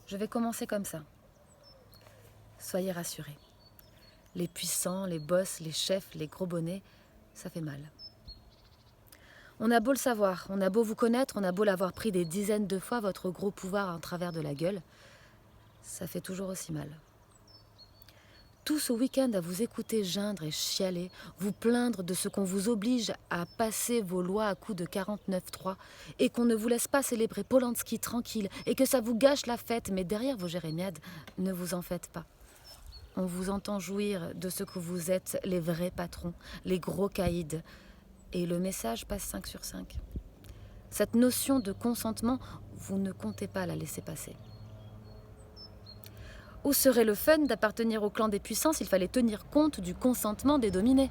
Je vais commencer comme ça. Soyez rassurés. Les puissants, les boss, les chefs, les gros bonnets, ça fait mal. On a beau le savoir, on a beau vous connaître, on a beau l'avoir pris des dizaines de fois, votre gros pouvoir en travers de la gueule, ça fait toujours aussi mal. Tout ce week-end à vous écouter geindre et chialer, vous plaindre de ce qu'on vous oblige à passer vos lois à coups de 49.3 et qu'on ne vous laisse pas célébrer Polanski tranquille et que ça vous gâche la fête, mais derrière vos jérémiades, ne vous en faites pas. On vous entend jouir de ce que vous êtes, les vrais patrons, les gros caïds. Et le message passe 5 sur 5. Cette notion de consentement, vous ne comptez pas la laisser passer. Où serait le fun d'appartenir au clan des puissants s'il fallait tenir compte du consentement des dominés?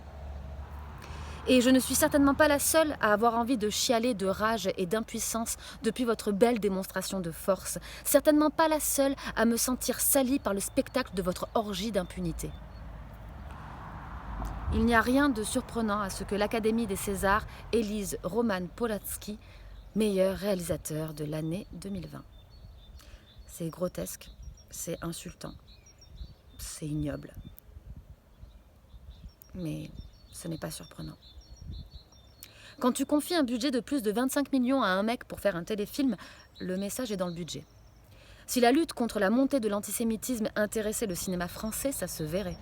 Et je ne suis certainement pas la seule à avoir envie de chialer de rage et d'impuissance depuis votre belle démonstration de force. Certainement pas la seule à me sentir salie par le spectacle de votre orgie d'impunité. Il n'y a rien de surprenant à ce que l'Académie des Césars élise Roman Polanski meilleur réalisateur de l'année 2020. C'est grotesque, c'est insultant, c'est ignoble. Mais ce n'est pas surprenant. Quand tu confies un budget de plus de 25 millions à un mec pour faire un téléfilm, le message est dans le budget. Si la lutte contre la montée de l'antisémitisme intéressait le cinéma français, ça se verrait.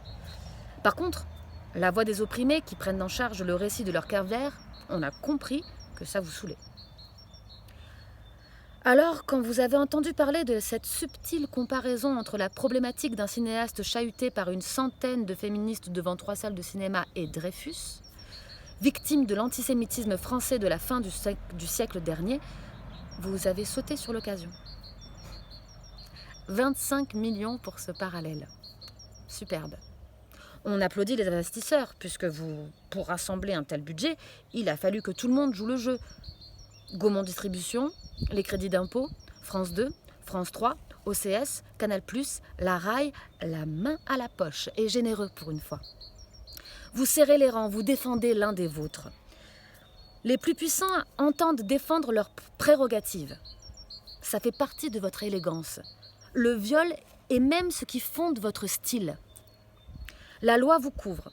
Par contre, la voix des opprimés qui prennent en charge le récit de leur calvaire, on a compris que ça vous saoulait. Alors, quand vous avez entendu parler de cette subtile comparaison entre la problématique d'un cinéaste chahuté par une centaine de féministes devant 3 salles de cinéma et Dreyfus, victime de l'antisémitisme français de la fin du siècle dernier, vous avez sauté sur l'occasion. 25 millions pour ce parallèle. Superbe. On applaudit les investisseurs, puisque pour rassembler un tel budget, il a fallu que tout le monde joue le jeu. Gaumont Distribution, les crédits d'impôt, France 2, France 3, OCS, Canal+, la RAI, la main à la poche et généreux pour une fois. Vous serrez les rangs, vous défendez l'un des vôtres. Les plus puissants entendent défendre leurs prérogatives. Ça fait partie de votre élégance. Le viol est même ce qui fonde votre style. La loi vous couvre.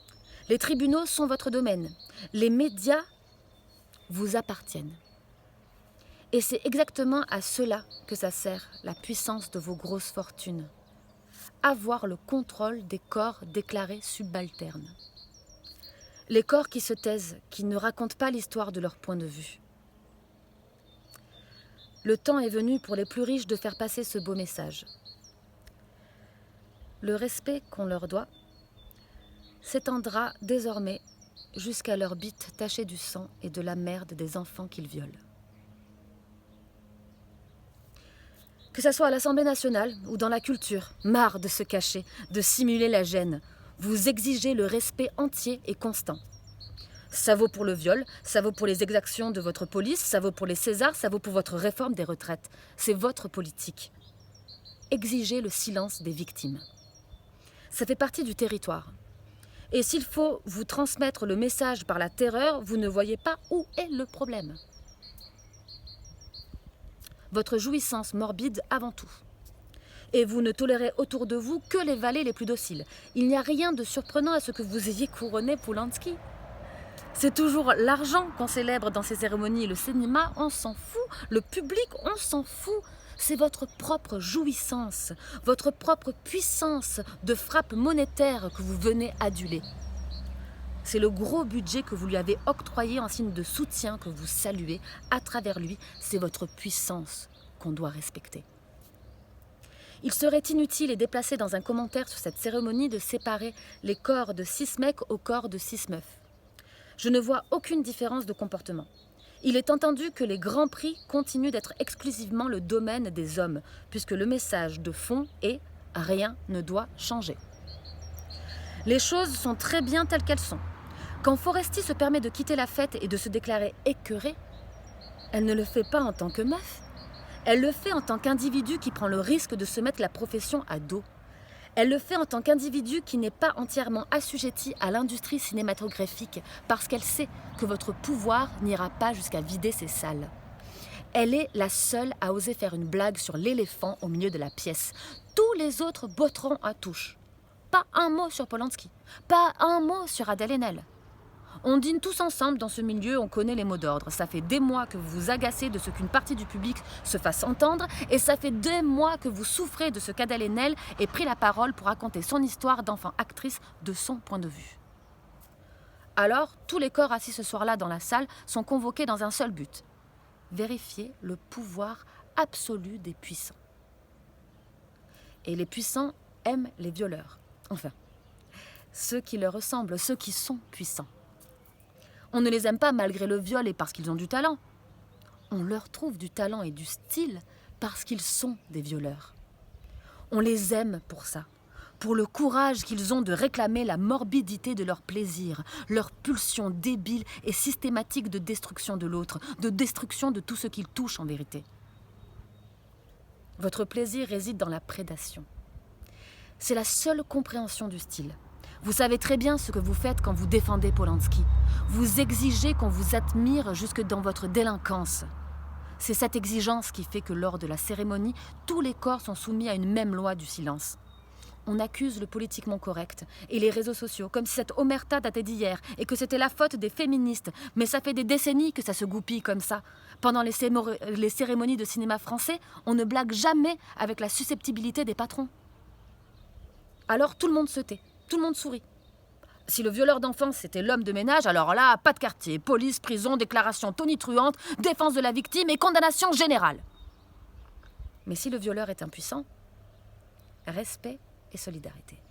Les tribunaux sont votre domaine. Les médias vous appartiennent. Et c'est exactement à cela que ça sert, la puissance de vos grosses fortunes. Avoir le contrôle des corps déclarés subalternes. Les corps qui se taisent, qui ne racontent pas l'histoire de leur point de vue. Le temps est venu pour les plus riches de faire passer ce beau message. Le respect qu'on leur doit s'étendra désormais jusqu'à leurs bites tachées du sang et de la merde des enfants qu'ils violent. Que ça soit à l'Assemblée nationale ou dans la culture, marre de se cacher, de simuler la gêne. Vous exigez le respect entier et constant. Ça vaut pour le viol, ça vaut pour les exactions de votre police, ça vaut pour les Césars, ça vaut pour votre réforme des retraites. C'est votre politique. Exigez le silence des victimes. Ça fait partie du territoire. Et s'il faut vous transmettre le message par la terreur, vous ne voyez pas où est le problème. Votre jouissance morbide avant tout. Et vous ne tolérez autour de vous que les valets les plus dociles. Il n'y a rien de surprenant à ce que vous ayez couronné Polanski. C'est toujours l'argent qu'on célèbre dans ces cérémonies. Le cinéma, on s'en fout. Le public, on s'en fout. C'est votre propre jouissance, votre propre puissance de frappe monétaire que vous venez aduler. C'est le gros budget que vous lui avez octroyé en signe de soutien que vous saluez. À travers lui, c'est votre puissance qu'on doit respecter. Il serait inutile et déplacé dans un commentaire sur cette cérémonie de séparer les corps de 6 mecs aux corps de 6 meufs. Je ne vois aucune différence de comportement. Il est entendu que les grands prix continuent d'être exclusivement le domaine des hommes, puisque le message de fond est « rien ne doit changer ». Les choses sont très bien telles qu'elles sont. Quand Foresti se permet de quitter la fête et de se déclarer écœurée, elle ne le fait pas en tant que meuf. Elle le fait en tant qu'individu qui prend le risque de se mettre la profession à dos. Elle le fait en tant qu'individu qui n'est pas entièrement assujetti à l'industrie cinématographique parce qu'elle sait que votre pouvoir n'ira pas jusqu'à vider ses salles. Elle est la seule à oser faire une blague sur l'éléphant au milieu de la pièce. Tous les autres botteront à touche. Pas un mot sur Polanski, pas un mot sur Adèle Haenel. On dîne tous ensemble dans ce milieu, on connaît les mots d'ordre. Ça fait des mois que vous vous agacez de ce qu'une partie du public se fasse entendre, et ça fait des mois que vous souffrez de ce qu'Adèle Haenel ait pris la parole pour raconter son histoire d'enfant actrice de son point de vue. Alors, tous les corps assis ce soir-là dans la salle sont convoqués dans un seul but: vérifier le pouvoir absolu des puissants. Et les puissants aiment les violeurs. Enfin, ceux qui leur ressemblent, ceux qui sont puissants. On ne les aime pas malgré le viol et parce qu'ils ont du talent. On leur trouve du talent et du style parce qu'ils sont des violeurs. On les aime pour ça, pour le courage qu'ils ont de réclamer la morbidité de leur plaisir, leur pulsion débile et systématique de destruction de l'autre, de destruction de tout ce qu'ils touchent en vérité. Votre plaisir réside dans la prédation. C'est la seule compréhension du style. Vous savez très bien ce que vous faites quand vous défendez Polanski. Vous exigez qu'on vous admire jusque dans votre délinquance. C'est cette exigence qui fait que lors de la cérémonie, tous les corps sont soumis à une même loi du silence. On accuse le politiquement correct et les réseaux sociaux, comme si cette omerta datait d'hier et que c'était la faute des féministes. Mais ça fait des décennies que ça se goupille comme ça. Pendant les cérémonies de cinéma français, on ne blague jamais avec la susceptibilité des patrons. Alors tout le monde se tait. Tout le monde sourit. Si le violeur d'enfants c'était l'homme de ménage, alors là, pas de quartier, police, prison, déclaration tonitruante, défense de la victime et condamnation générale. Mais si le violeur est impuissant, respect et solidarité.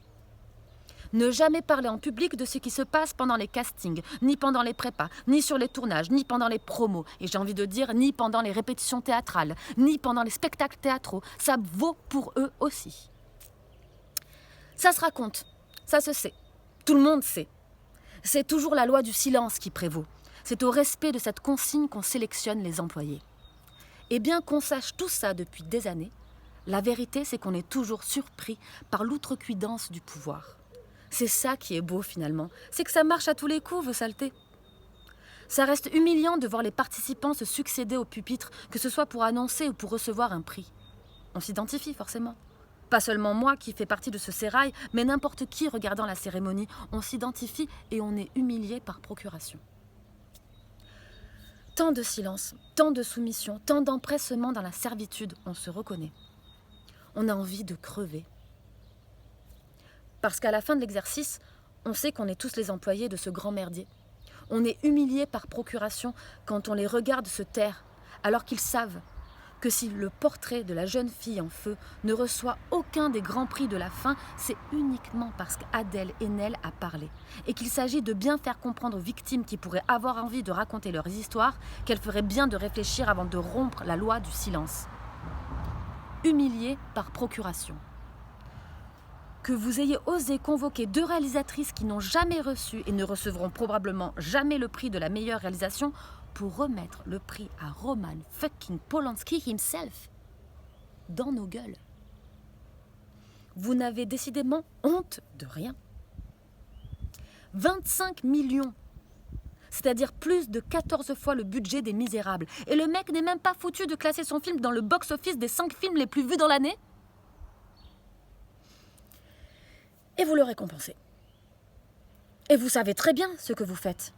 Ne jamais parler en public de ce qui se passe pendant les castings, ni pendant les prépas, ni sur les tournages, ni pendant les promos, et j'ai envie de dire ni pendant les répétitions théâtrales, ni pendant les spectacles théâtraux. Ça vaut pour eux aussi. Ça se raconte. Ça se sait. Tout le monde sait. C'est toujours la loi du silence qui prévaut. C'est au respect de cette consigne qu'on sélectionne les employés. Et bien qu'on sache tout ça depuis des années, la vérité c'est qu'on est toujours surpris par l'outrecuidance du pouvoir. C'est ça qui est beau finalement, c'est que ça marche à tous les coups, vos saletés. Ça reste humiliant de voir les participants se succéder au pupitre, que ce soit pour annoncer ou pour recevoir un prix. On s'identifie forcément. Pas seulement moi qui fais partie de ce sérail, mais n'importe qui regardant la cérémonie. On s'identifie et on est humilié par procuration. Tant de silence, tant de soumission, tant d'empressement dans la servitude, on se reconnaît. On a envie de crever. Parce qu'à la fin de l'exercice, on sait qu'on est tous les employés de ce grand merdier. On est humilié par procuration quand on les regarde se taire, alors qu'ils savent que si le portrait de la jeune fille en feu ne reçoit aucun des grands prix de la fin, c'est uniquement parce qu'Adèle Haenel a parlé et qu'il s'agit de bien faire comprendre aux victimes qui pourraient avoir envie de raconter leurs histoires qu'elles feraient bien de réfléchir avant de rompre la loi du silence. Humilié par procuration. Que vous ayez osé convoquer 2 réalisatrices qui n'ont jamais reçu et ne recevront probablement jamais le prix de la meilleure réalisation pour remettre le prix à Roman fucking Polanski himself dans nos gueules. Vous n'avez décidément honte de rien. 25 millions, c'est-à-dire plus de 14 fois le budget des Misérables. Et le mec n'est même pas foutu de classer son film dans le box-office des 5 films les plus vus dans l'année. Et vous le récompensez. Et vous savez très bien ce que vous faites.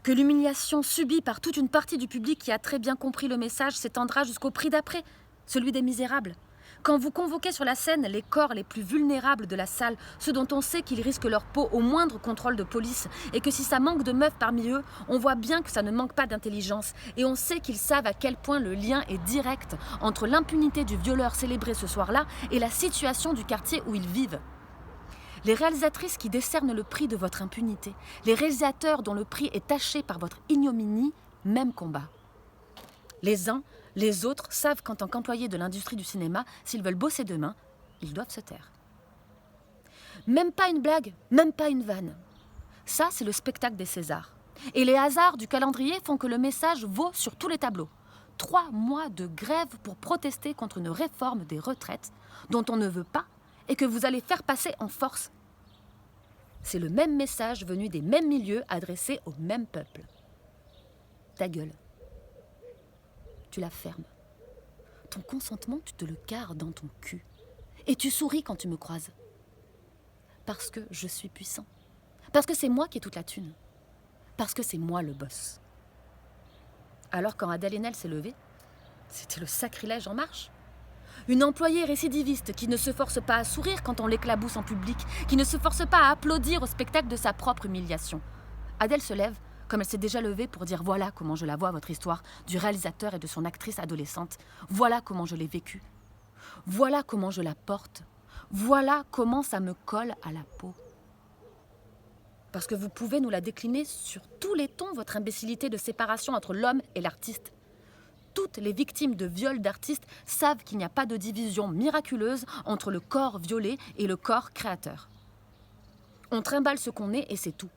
Que l'humiliation subie par toute une partie du public qui a très bien compris le message s'étendra jusqu'au prix d'après, celui des Misérables. Quand vous convoquez sur la scène les corps les plus vulnérables de la salle, ceux dont on sait qu'ils risquent leur peau au moindre contrôle de police, et que si ça manque de meufs parmi eux, on voit bien que ça ne manque pas d'intelligence, et on sait qu'ils savent à quel point le lien est direct entre l'impunité du violeur célébré ce soir-là et la situation du quartier où ils vivent. Les réalisatrices qui décernent le prix de votre impunité, les réalisateurs dont le prix est taché par votre ignominie, même combat. Les uns, les autres savent qu'en tant qu'employés de l'industrie du cinéma, s'ils veulent bosser demain, ils doivent se taire. Même pas une blague, même pas une vanne. Ça, c'est le spectacle des Césars. Et les hasards du calendrier font que le message vaut sur tous les tableaux. 3 mois de grève pour protester contre une réforme des retraites dont on ne veut pas et que vous allez faire passer en force. C'est le même message venu des mêmes milieux adressé au même peuple. Ta gueule. Tu la fermes. Ton consentement, tu te le carres dans ton cul. Et tu souris quand tu me croises. Parce que je suis puissant. Parce que c'est moi qui ai toute la thune. Parce que c'est moi le boss. Alors quand Adèle Haenel s'est levée, c'était le sacrilège en marche. Une employée récidiviste qui ne se force pas à sourire quand on l'éclabousse en public, qui ne se force pas à applaudir au spectacle de sa propre humiliation. Adèle se lève, comme elle s'est déjà levée, pour dire « Voilà comment je la vois, votre histoire, du réalisateur et de son actrice adolescente. Voilà comment je l'ai vécue. Voilà comment je la porte. Voilà comment ça me colle à la peau. » Parce que vous pouvez nous la décliner sur tous les tons, votre imbécilité de séparation entre l'homme et l'artiste. Toutes les victimes de viols d'artistes savent qu'il n'y a pas de division miraculeuse entre le corps violé et le corps créateur. On trimballe ce qu'on est et c'est tout.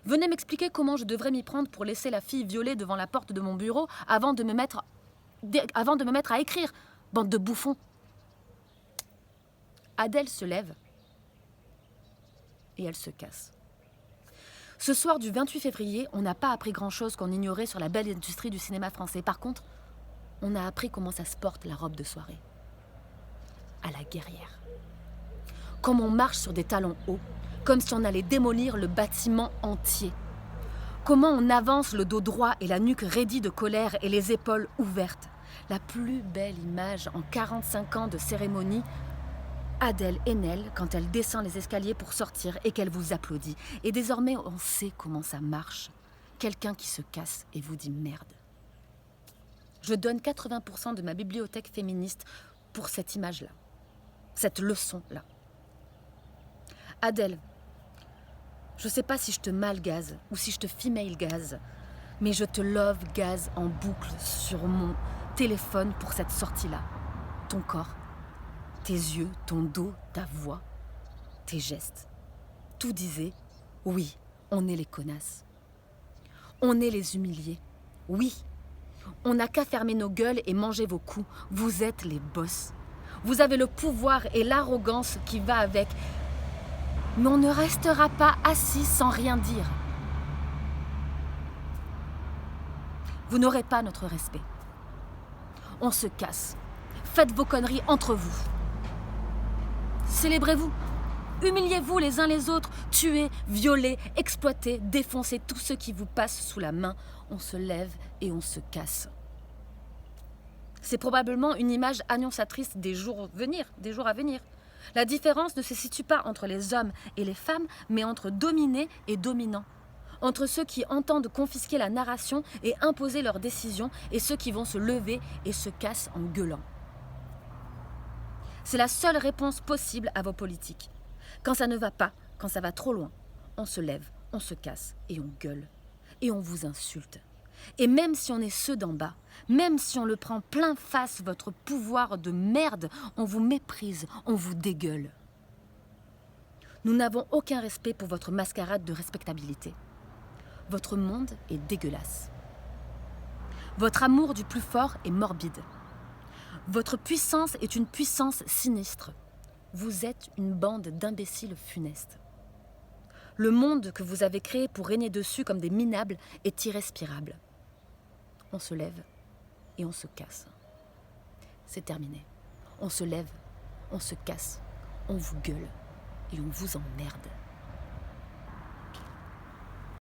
Venez m'expliquer comment je devrais m'y prendre pour laisser la fille violée devant la porte de mon bureau avant de me mettre à écrire, bande de bouffons. Adèle se lève et elle se casse. Ce soir du 28 février, on n'a pas appris grand-chose qu'on ignorait sur la belle industrie du cinéma français. Par contre, on a appris comment ça se porte la robe de soirée. À la guerrière. Comme on marche sur des talons hauts, comme si on allait démolir le bâtiment entier. Comment on avance le dos droit et la nuque raidie de colère et les épaules ouvertes. La plus belle image en 45 ans de cérémonie, Adèle Haenel, quand elle descend les escaliers pour sortir et qu'elle vous applaudit. Et désormais, on sait comment ça marche. Quelqu'un qui se casse et vous dit merde. Je donne 80% de ma bibliothèque féministe pour cette image-là. Cette leçon-là. Adèle, je sais pas si je te malgaze ou si je te female gaze, mais je te love gaze en boucle sur mon téléphone pour cette sortie-là. Ton corps. Tes yeux, ton dos, ta voix, tes gestes. Tout disait, oui, on est les connasses. On est les humiliés. Oui, on n'a qu'à fermer nos gueules et manger vos coups. Vous êtes les boss. Vous avez le pouvoir et l'arrogance qui va avec. Mais on ne restera pas assis sans rien dire. Vous n'aurez pas notre respect. On se casse. Faites vos conneries entre vous. Célébrez-vous, humiliez-vous les uns les autres, tuez, violez, exploitez, défoncez tous ceux qui vous passent sous la main. On se lève et on se casse. C'est probablement une image annonciatrice des jours à venir. La différence ne se situe pas entre les hommes et les femmes, mais entre dominés et dominants. Entre ceux qui entendent confisquer la narration et imposer leurs décisions et ceux qui vont se lever et se cassent en gueulant. C'est la seule réponse possible à vos politiques. Quand ça ne va pas, quand ça va trop loin, on se lève, on se casse et on gueule. Et on vous insulte. Et même si on est ceux d'en bas, même si on le prend plein face, votre pouvoir de merde, on vous méprise, on vous dégueule. Nous n'avons aucun respect pour votre mascarade de respectabilité. Votre monde est dégueulasse. Votre amour du plus fort est morbide. Votre puissance est une puissance sinistre. Vous êtes une bande d'imbéciles funestes. Le monde que vous avez créé pour régner dessus comme des minables est irrespirable. On se lève et on se casse. C'est terminé. On se lève, on se casse, on vous gueule et on vous emmerde.